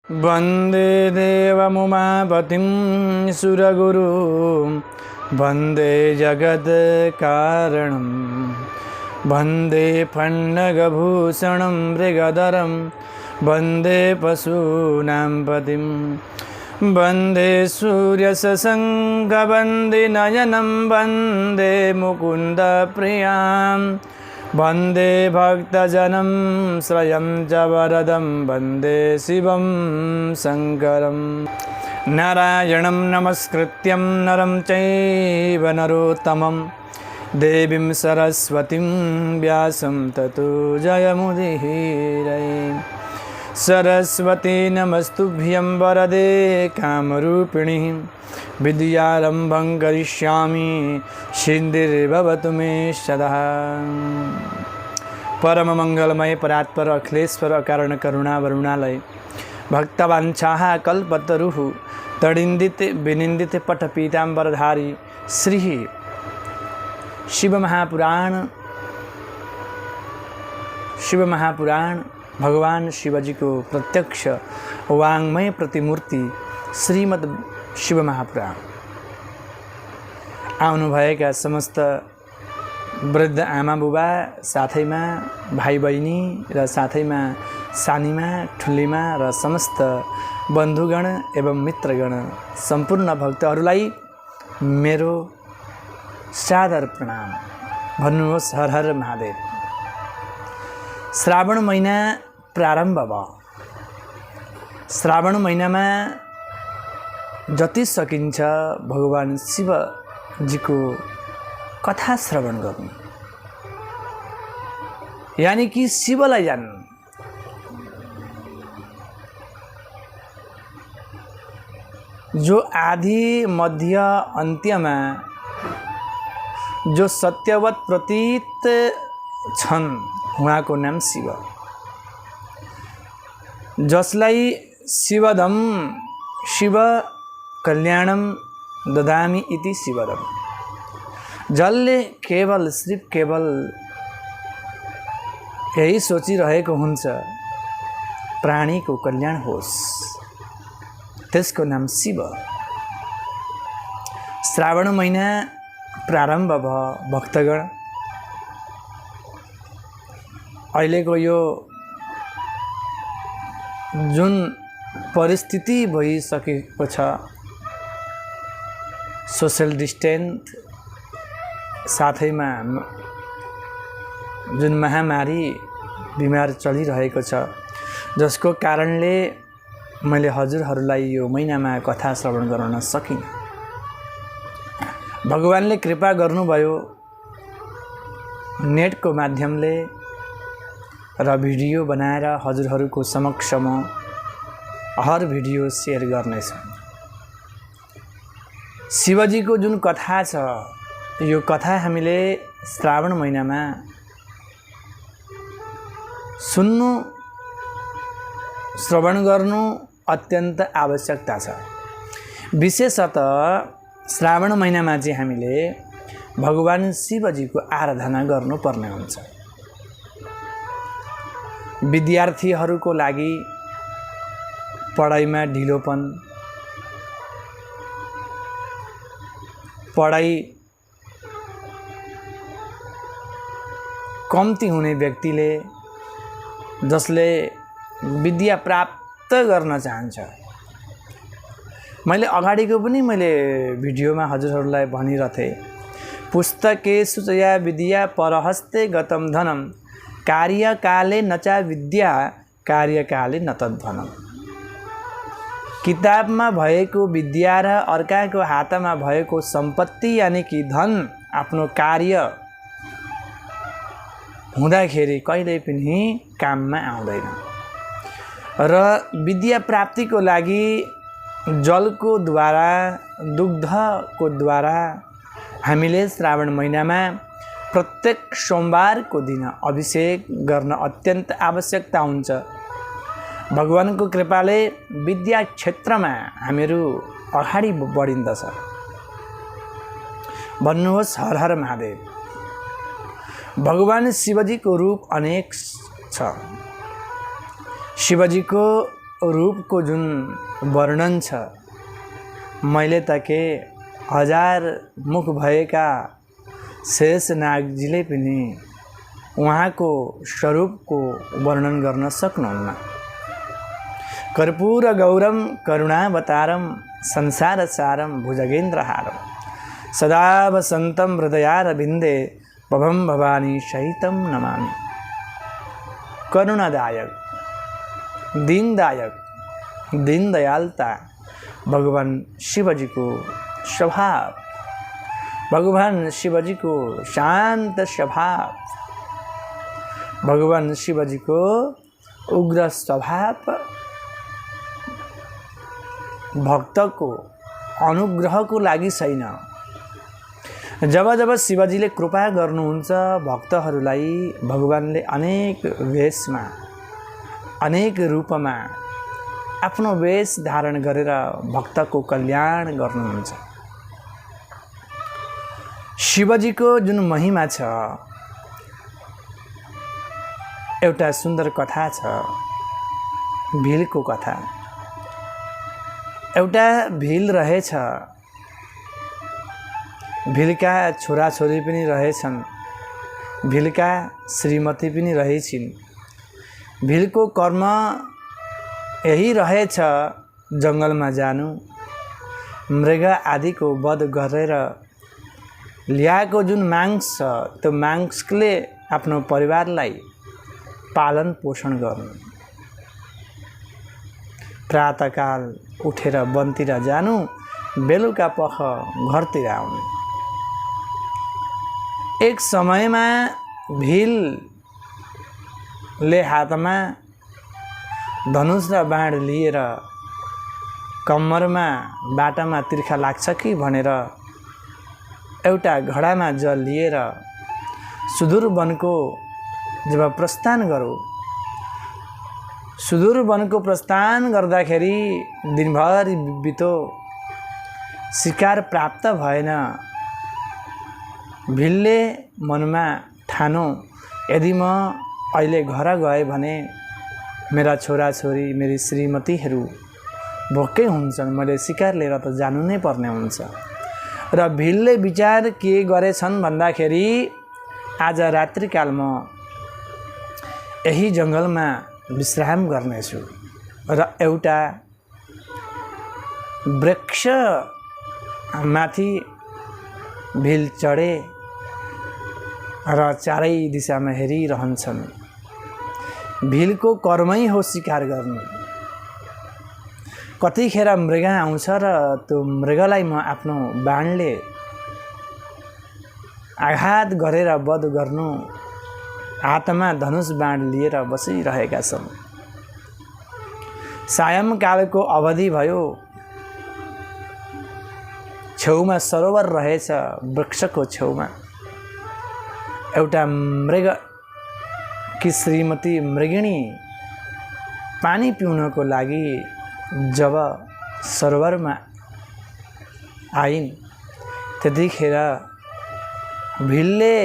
वन्दे देवमुमापतिं सुरगुरुं वन्दे जगत्कारणं वन्दे पन्नगभूषणं मृगधरं वन्दे पशूनां पतिं वन्दे सूर्यशशङ्खवन्दिनयनं वन्दे मुकुन्दप्रियां वन्दे भक्तजनं श्रयं च वरदं वन्दे शिवं शङ्करं नारायणं नमस्कृत्यं नरं चैव नरोत्तमं देवीं सरस्वतीं व्यासं ततो जयमुदीरये। सरस्वती नमस्तुभ्यं वरदे कामरूपिणी विद्यारम्भं करिष्यामि सिद्धिर्भवतु मे सदा। परम मंगलमय परात्पर अखिलेश्वर अकारण करुणा वरुणालय भक्तवांछाः कल्पतरुः तडिन्दित विनिन्दित पट पीताम्बरधारी श्री शिव महापुराण भगवान शिवजी को प्रत्यक्ष वाङ्मय प्रतिमूर्ति श्रीमद् शिव महापुराण आउनुभएका समस्त वृद्ध आमा बुबा साथैमा भाइ बहिनी र साथैमा सानीमा ठुलीमा र समस्त बन्धुगण एवं मित्रगण सम्पूर्ण भक्तहरूलाई मेरो सादर प्रणाम। भन्नुहोस् हर हर महादेव। श्रावण महिना प्रारम्भ भयो। श्रावण महिनामा जति सकिन्छ भगवान शिवजीको कथा श्रवण गर्नु, यानी कि शिवलाई जान्नु। जो आदि मध्य अन्त्यमा जो सत्यवत प्रतीत छन् उहाँको नाम शिव, जसलाई शिवदम शिव कल्याणम ददामि इति शिवदम, जसले केवल सिर्फ केवल यही सोचिरहेको हुन्छ प्राणीको कल्याण होस्, त्यसको नाम शिव। श्रावण महिना प्रारम्भ भयो भक्तगण। अहिलेको यो जुन परिस्थिति भइसकेको छ, सोशल डिस्टेन्स साथैमा जुन महामारी बिमार चलिरहेको छ, जसको कारणले मैले हजुरहरूलाई यो महिनामा कथा श्रवण गर्न सकिनँ। भगवानले कृपा गर्नुभयो नेटको माध्यमले र भिडियो बनाएर हजुरहरूको समक्षमा हर भिडियो सेयर गर्नेछु। शिवजीको जुन कथा छ, यो कथा हामीले श्रावण महिनामा सुन्नु श्रवण गर्नु अत्यन्त आवश्यकता छ। विशेषतः श्रावण महिनामा चाहिँ हामीले भगवान शिवजीको आराधना गर्नुपर्ने हुन्छ। विद्यार्थीहरूको लागि पढाइमा ढिलोपन, पढाइ कम्ती हुने व्यक्तिले, जसले विद्या प्राप्त गर्न चाहन्छ, मैले अगाडिको पनि भिडियोमा हजुरहरूलाई भनिरहेथे, पुस्तकेषु च या विद्या परहस्ते गतं धनं कार्यकाले न च विद्या कार्यकाले न तद्धनम्। किताबमा भएको विद्या र अर्काको हातमा भएको सम्पत्ति यानी कि धन आफ्नो कार्य हुँदाखेरि कहिल्यै पनि काममा आउँदैन। र विद्या प्राप्तिको लागि जलको द्वारा, दुग्धको द्वारा हामीले श्रावण महिनामा प्रत्येक सोमबारको दिन अभिषेक गर्न अत्यन्त आवश्यकता हुन्छ। भगवानको कृपाले विद्या क्षेत्रमा हामीहरू अगाडि बढिन्दछ। भन्नुहोस् हर हर महादेव। भगवान शिवजी को रूप अनेक छ। शिवजी को रूपको जुन वर्णन छ, मैले ताके 1000 मुख भएका शेषनागजीले पनि उहाँको स्वरूपको वर्णन गर्न सक्नुहुन्न। कर्पूर गौरम करुणावतारम संसारसारम भुजगेन्द्रहारम सदा वसन्तं हृदयारविन्दे भवं भवानी सहितं नमामि। करुणादायक, दीनदायक, दीनदयालता भगवान शिवजी को स्वभाव, भगवान शिवजी को शांत स्वभाव, भगवान शिवजी को उग्र स्वभाव भक्त को अनुग्रह को लागि छैन। जब जब शिवजीले कृपा गर्नुहुन्छ भक्तहरूलाई, भगवानले अनेक वेशमा, अनेक रूपमा आफ्नो वेश धारण गरेर भक्तको कल्याण गर्नुहुन्छ। शिवजीको जुन महिमा छ, एउटा सुन्दर कथा छ, भिलको कथा। एउटा भिल रहेछ, भिलका छोराछोरी पनि रहेछन्, भिलका श्रीमती पनि रहेछिन्। भिलको कर्म यही रहेछ जङ्गलमा जानु, मृग आदिको वध गरेर ल्याएको जुन मांस छ, त्यो मांसले आफ्नो परिवारलाई पालन पोषण गर्नु। प्रातःकाल उठेर वनतिर जानु, बेलुका पख घरतिर आउनु। एक समयमा भिलले हातमा धनुष र बाण लिएर कम्मरमा बाटामा तिर्खा लाग्छ कि भनेर एउटा घडामा जल लिएर सुदूर वनको जब प्रस्थान गरो, सुदूर वनको प्रस्थान गर्दाखेरि दिनभर बितो, शिकार प्राप्त भएन। भिलले मनमा ठानो, यदि म अहिले घर गए भने मेरा छोराछोरी, मेरी श्रीमतीहरू भोकै हुन्छन्, मैले शिकार लिएर त जानु नै पर्ने हुन्छ। र भिलले विचार के गरेछन् भन्दाखेरि आज रात्रिकाल म यही जङ्गलमा विश्राम गर्नेछु र एउटा वृक्ष माथि भिल चढे र चारै दिशामा हेरिरहन्छन्। भिलको कर्मै हो शिकार गर्नु। कतिखेर मृग आउँछ र त्यो मृगलाई म आफ्नो बाणले आघात गरेर वध गर्नु, हातमा धनुष बाण लिएर बसिरहेका छन्। सायंकालको अवधि भयो, छेउमा सरोवर रहेछ, वृक्षको छेउमा एउटा मृग कि श्रीमती मृगिणी पानी पिउनको लागि जब सरोवरमा आइन्, त्यतिखेर भिलले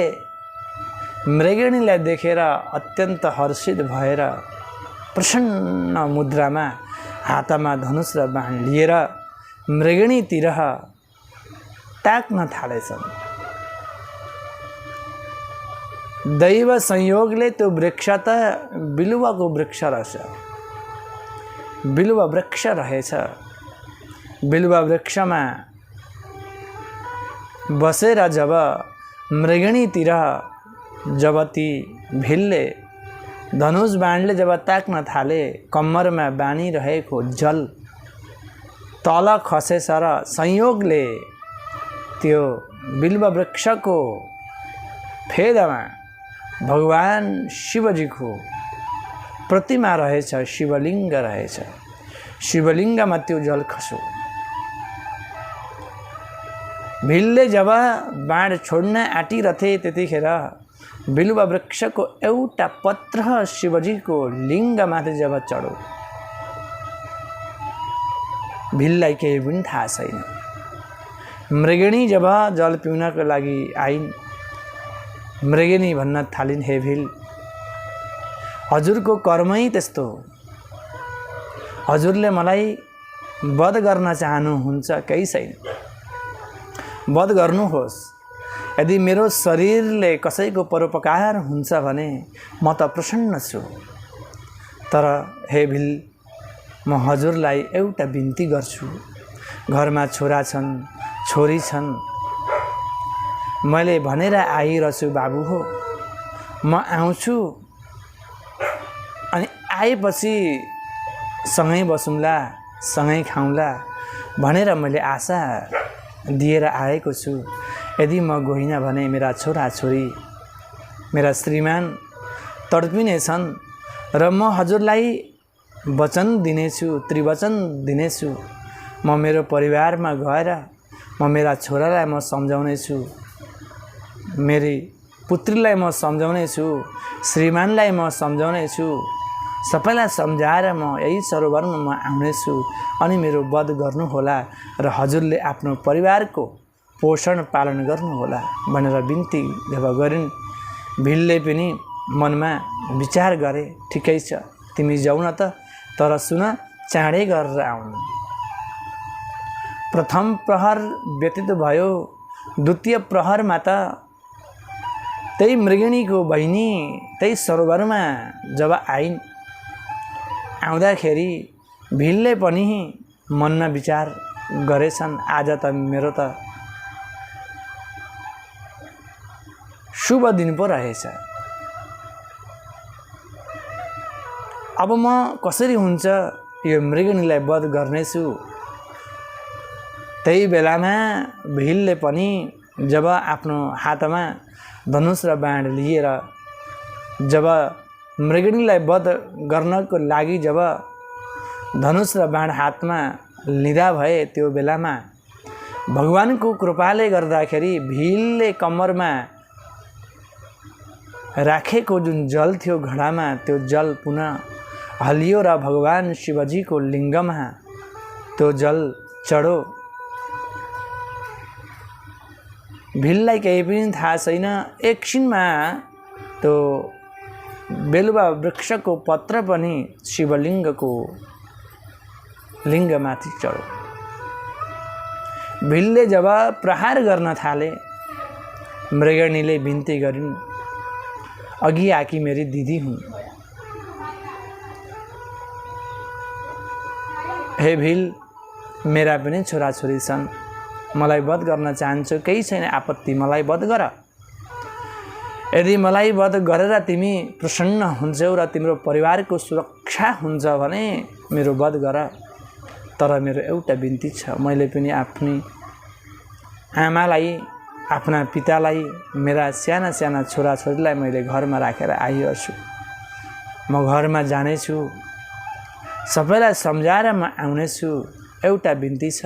मृगिणीलाई देखेर अत्यन्त हर्षित भएर प्रसन्न मुद्रामा हातमा धनुष र बाण लिएर मृगिणीतिर ताक्न थालेछन्। दैव संयोगले त्यो वृक्ष त बिलुवाको वृक्ष रहेछ, बिलुवा वृक्ष रहेछ। बिलुवा वृक्षमा बसेर जब मृगिणीतिर जब ती भिलले धनुष बाणले जब ताक्न थाले, कम्मरमा बानिरहेको जल तल खसेछ र संयोगले त्यो बिल्व वृक्षको फेदमा भगवान शिवजीको प्रतिमा रहेछ, शिवलिङ्ग रहेछ। शिवलिङ्गमा त्यो जल खस्यो। भिलले जब बाण छोड्न आँटिरहे त्यतिखेर बिल्व वृक्षको एउटा पत्र शिवजीको लिङ्गमाथि जब चढ्यो, भिललाई केही पनि थाहा छैन। मृगिणी जब जल पिउनको लागि आइन्, मृगिणी भन्न थालिन्, हे भिल, हजुरको कर्मै त्यस्तो हो। हजुरले मलाई वध गर्न चाहनुहुन्छ केही छैन, वध गर्नुहोस्। यदि मेरो शरीरले कसैको परोपकार हुन्छ भने म त प्रसन्न छु। तर हे भिल, म हजुरलाई एउटा बिन्ती गर्छु। घरमा छोरा छन्, छोरी छन्। मैले भनेर आइरहेछु बाबु हो, म आउँछु अनि आएपछि सँगै बसौँला, सँगै खाउँला भनेर मैले आशा दिएर आएको छु। यदि म गइनँ भने मेरा छोराछोरी, मेरा श्रीमान तडपिने छन् र म हजुरलाई वचन दिनेछु, त्रिवचन दिनेछु। म मेरो परिवारमा गएर म मेरा छोरालाई म सम्झाउनेछु, मेरी पुत्रीलाई म सम्झाउनेछु, श्रीमानलाई म सम्झाउनेछु। सबैलाई सम्झाएर म यही सरोवरमा म आउनेछु अनि मेरो वध गर्नुहोला र हजुरले आफ्नो परिवारको पोषण पालन गर्नुहोला भनेर बिन्ती जब गरिन्, भिलले पनि मनमा विचार गरे, ठिकै छ, तिमी जाऊ न त, तर सुन चाँडै गरेर आउनु। प्रथम प्रहर व्यतीत भयो। द्वितीय प्रहरमा त त्यही मृगिणीको बहिनी त्यही सरोवरमा जब आइन्, आउँदाखेरि भिलले पनि मनमा विचार गरेछन्, आज त मेरो त शुभ दिन पो रहेछ। अब म कसरी हुन्छ यो मृगिणीलाई वध गर्नेछु। त्यही बेलामा भिलले पनि जब आफ्नो हातमा धनुष र बाण लिएर जब मृगिणीलाई वध गर्नको लागि जब धनुष र बाण हातमा लिँदा भए, त्यो बेलामा भगवानको कृपाले गर्दाखेरि भिलले कम्मरमा राखेको जुन जल थियो घडामा, त्यो जल पुनः हलियो र भगवान शिवजीको लिङ्गमा त्यो जल चढो। भिललाई केही पनि थाहा छैन। एकछिनमा त्यो बेलुवा वृक्षको पत्र पनि शिवलिङ्गको लिङ्गमाथि चढो। भिलले जब प्रहार गर्न थाले, मृगिणीले बिन्ती गरिन्, अघि आकी मेरी दिदी हुन्। हे भिल, मेरा पनि छोराछोरी छन्, मलाई वध गर्न चाहन्छु, केही छैन आपत्ति, मलाई वध गर। यदि मलाई वध गरेर तिमी प्रसन्न हुन्छौ र तिम्रो परिवारको सुरक्षा हुन्छ भने मेरो वध गर। तर मेरो एउटा बिन्ती छ, मैले पनि आफ्नी आमालाई, आफ्ना पितालाई, मेरा साना साना छोराछोरीलाई मैले घरमा राखेर आइरहेछु। म घरमा जानेछु, सबैलाई सम्झाएर म आउनेछु। एउटा बिन्ती छ,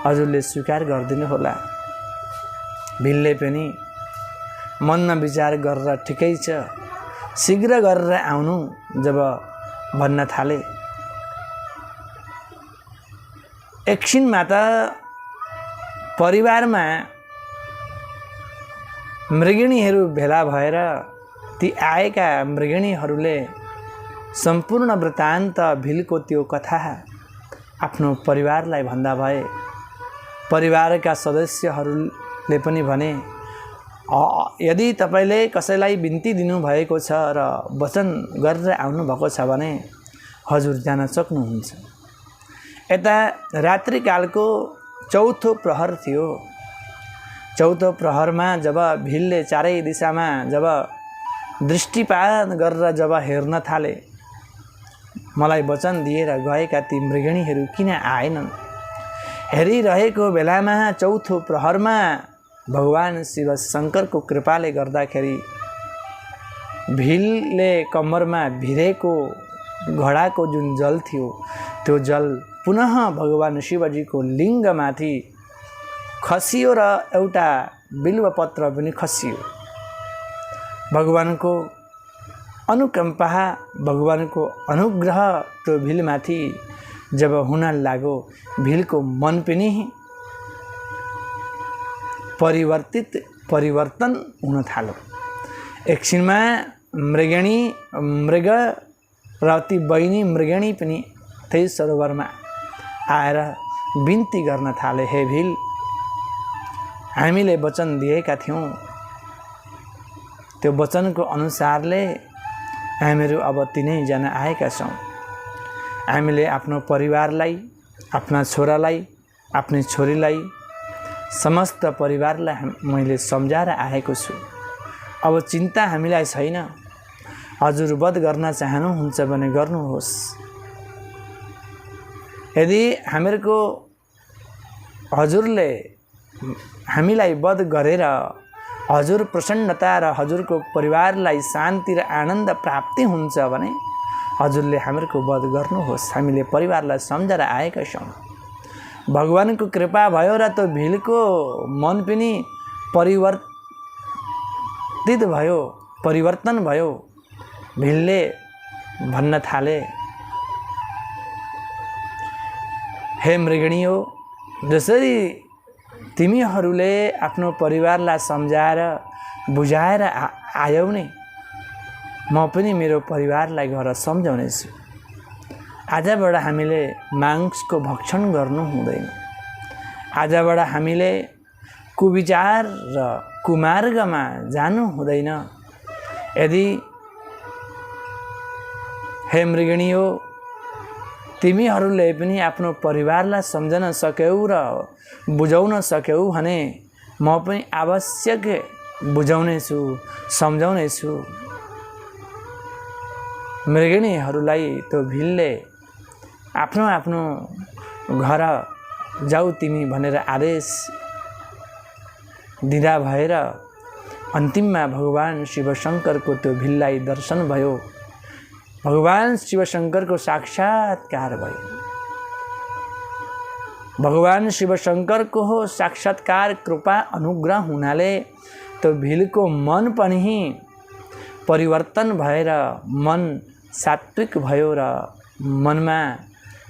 हजुरले स्वीकार गरिदिनु होला। भिलले पनि मनमा विचार गरेर ठिकै छ, शीघ्र गरेर आउनु जब भन्न थाले, एकछिनमा त परिवारमा मृगिणीहरू भेला भएर ती आएका मृगिणीहरूले सम्पूर्ण वृत्तान्त भिलको त्यो कथा आफ्नो परिवारलाई भन्दा भए। परिवारका सदस्यहरूले पनि भने, यदि तपाईले कसैलाई बिन्ती दिनुभएको छ र वचन गरेर आउनुभएको छ भने हजुर जान सक्नुहुन्छ। यता रात्रिकालको चौथो प्रहर थियो। चौथो प्रहरमा जब भिलले चारै दिशामा जब दृष्टिपात गरेर जब हेर्न थाले, मलाई वचन दिएर गएका ती मृगिणीहरू किन आएनन्? हेरिरहेको बेलामा चौथो प्रहरमा भगवान शिव शङ्करको कृपाले गर्दाखेरि भिलले कम्मरमा भिरेको घडाको जुन जल थियो, त्यो जल पुनः भगवान शिवजीको लिङ्गमाथि खसियो र एउटा बिल्वपत्र पनि खसियो। भगवानको अनुकम्पा, भगवानको अनुग्रह त्यो भिलमाथि जब हुन लाग्यो, भिलको मन पनि परिवर्तन हुन थाल्यो। एकछिनमा मृग र ती बहिनी मृगिणी पनि त्यही सरोवरमा आएर बिन्ती गर्न थाले, हे भिल, हामीले वचन दिएका थियौँ, त्यो वचनको अनुसारले हामीहरू अब 3 जना आएका छौँ। हामीले आफ्नो परिवारलाई, आफ्ना छोरालाई, आफ्नी छोरीलाई, समस्त परिवारलाई मैले सम्झाएर आएको छु। अब चिन्ता हामीलाई छैन। हजुर वध गर्न चाहनुहुन्छ भने गर्नुहोस्। यदि हामीहरूको हजुरले हामीलाई वध गरेर हजुर प्रसन्नता र हजुरको परिवारलाई शान्ति र आनन्द प्राप्ति हुन्छ भने हजुरले हामीहरूको वध गर्नुहोस्। हामीले परिवारलाई सम्झेर आएका छौँ। भगवानको कृपा भयो र त्यो भिलको मन पनि परिवर्तन भयो। भिलले भन्न थाले, हे मृगणियो, जसरी तिमीहरूले आफ्नो परिवारलाई सम्झाएर बुझाएर आयौ नि, म पनि मेरो परिवारलाई गएर सम्झाउनेछु। आजबाट हामीले मांसको भक्षण गर्नु हुँदैन। आजबाट हामीले कुविचार र कुमार्गमा जानु हुँदैन। यदि हे मृगणियो, तिमीहरूले पनि आफ्नो परिवारलाई सम्झन सक्यौ र बुझाउन सक्यौ भने म पनि आवश्यक बुझाउनेछु, सम्झाउनेछु। मृगणीहरूलाई त्यो भिलले आफ्नो आफ्नो घर जाऊ तिमी भनेर आदेश दिँदा भएर अन्तिममा भगवान शिवशंकरको त्यो भिललाई दर्शन भयो। भगवान शिवशंकरको साक्षात्कार भयो। भगवान शिवशंकरको हो साक्षात्कार कृपा अनुग्रह हुनाले त्यो भिलको मन पनि परिवर्तन भएर मन सात्विक भयो र मनमा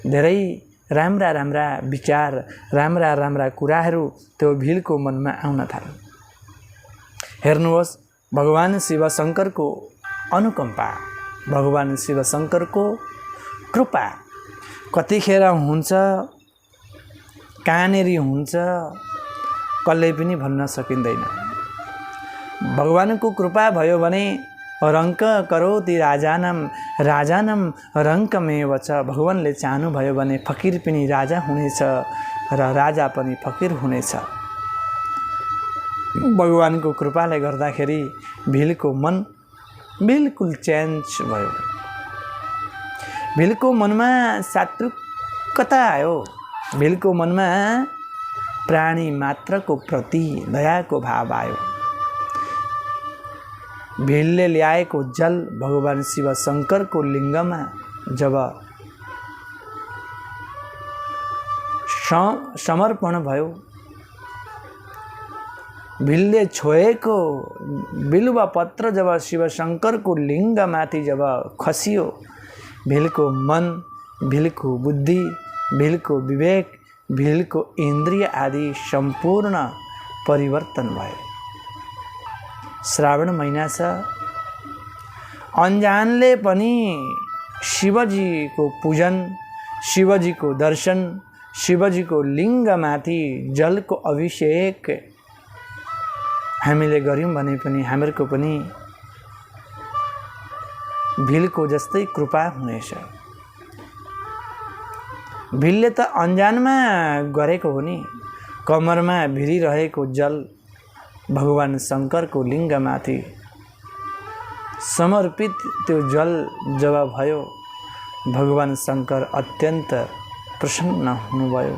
धेरै राम्रा राम्रा विचार, राम्रा राम्रा कुराहरू त्यो भिलको मनमा आउन थाल्यो। हेर्नुहोस्, भगवान शिवशंकरको अनुकम्पा, भगवान शिवशंकरको कृपा कतिखेर हुन्छ, कहाँनेरि हुन्छ, कसले पनि भन्न सकिँदैन। भगवानको कृपा भयो भने रङ्क करोति राजानम राजानम रङ्कमेव च। भगवानले चाहनुभयो भने फकीर पनि राजा हुनेछ र राजा पनि फकीर हुनेछ। भगवानको कृपाले गर्दाखेरि भिलको मन बिल्कुल चेन्ज भयो। भिलको मनमा सात्विकता आयो। भिलको मनमा प्राणी मात्रको प्रति दयाको भाव आयो। भिलले ल्याएको जल भगवान शिवशंकरको लिङ्गमा जब समर्पण भयो, भिलले छोएको बिल्व पत्र जब शिवशंकरको लिङ्गमाथि जब खसियो, भिलको मन, भिलको बुद्धि, भिलको विवेक, भिलको इन्द्रिय आदि सम्पूर्ण परिवर्तन भयो। श्रावण महिना छ, अन्जानले पनि शिवजीको पूजन, शिवजीको दर्शन, शिवजीको लिङ्गमाथि जलको अभिषेक हामीले गर्यौं भने पनि हामीहरूको पनि भिलको जस्तै कृपा हुनेछ। भिलले त अन्जानमा गरेको हो नि। कमरमा भिरिरहेको जल भगवान शंकरको लिङ्गमाथि समर्पित त्यो जल जब भयो, भगवान शंकर अत्यन्त प्रसन्न हुनुभयो।